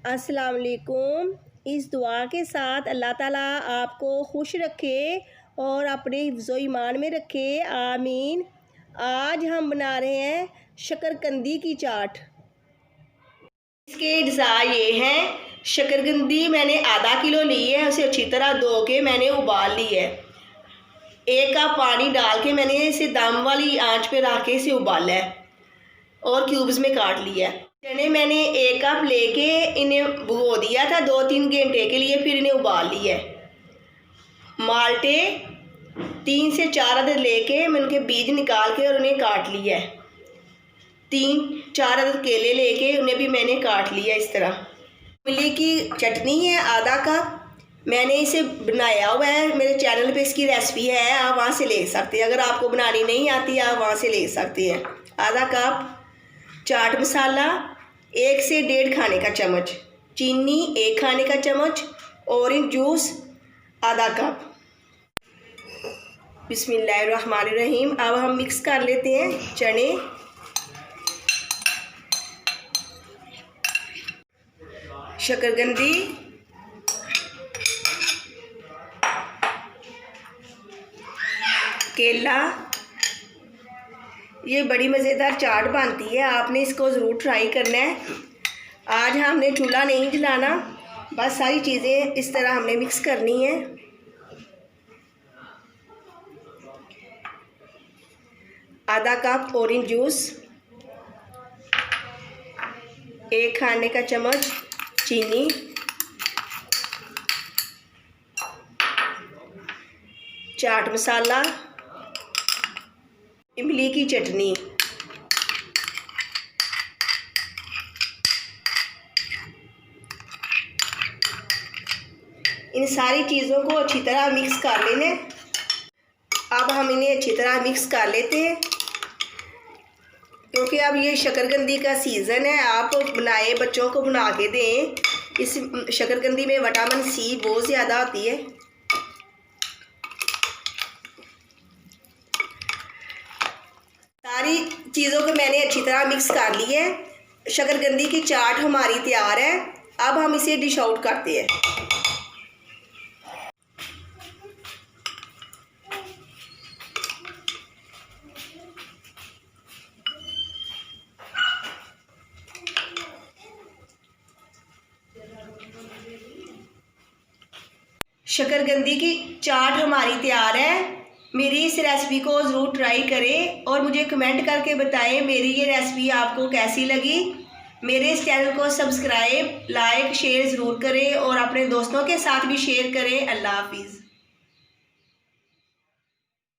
अस्सलाम वालेकुम। इस दुआ के साथ अल्लाह ताला आपको खुश रखे और अपने हिफ्ज़ो ईमान में रखे, आमीन। आज हम बना रहे हैं शकरकंदी की चाट। इसके अज्जा ये हैं। शकरकंदी मैंने आधा किलो ली है, उसे अच्छी तरह धो के मैंने उबाल ली है। 1 कप पानी डाल के मैंने इसे दम वाली आंच पे रख के इसे उबाला है और क्यूब्स में काट लिया है। चने मैंने 1 कप लेके इन्हें भिगो दिया था 2-3 घंटे के लिए, फिर इन्हें उबाल लिया है। माल्टे 3 से 4 अदद लेके मैंने उनके बीज निकाल के और उन्हें काट लिया है। 3-4 अदद केले लेके उन्हें भी मैंने काट लिया। इस तरह इमली की चटनी है आधा कप, मैंने इसे बनाया हुआ है। मेरे चैनल पे इसकी रेसिपी है, आप वहाँ से ले सकते हैं। अगर आपको बनानी नहीं आती आप वहाँ से ले सकते हैं। आधा कप चाट मसाला 1 से 1.5 खाने का चम्मच, चीनी 1 खाने का चम्मच, ऑरेंज जूस आधा कप। बिस्मिल्लाहिर्रहमानिर्रहीम। अब हम मिक्स कर लेते हैं चने, शकरकंदी, केला। ये बड़ी मज़ेदार चाट बनती है, आपने इसको ज़रूर ट्राई करना है। आज हमने चूल्हा नहीं जलाना, बस सारी चीज़ें इस तरह हमने मिक्स करनी है। आधा कप ऑरेंज जूस, 1 खाने का चम्मच चीनी, चाट मसाला, इमली की चटनी। इन सारी चीज़ों को अच्छी तरह मिक्स कर लेने। अब हम इन्हें अच्छी तरह मिक्स कर लेते हैं, क्योंकि अब ये शकरकंदी का सीज़न है। आप बनाए, बच्चों को बना के दें। इस शकरकंदी में विटामिन सी बहुत ज़्यादा होती है। सारी चीज़ों को मैंने अच्छी तरह मिक्स कर ली है। शकरकंदी की चाट हमारी तैयार है। अब हम इसे डिश आउट करते हैं। शकरकंदी की चाट हमारी तैयार है। मेरी इस रेसिपी को ज़रूर ट्राई करें और मुझे कमेंट करके बताएं मेरी ये रेसिपी आपको कैसी लगी। मेरे इस चैनल को सब्सक्राइब, लाइक, शेयर ज़रूर करें और अपने दोस्तों के साथ भी शेयर करें। अल्लाह हाफिज़।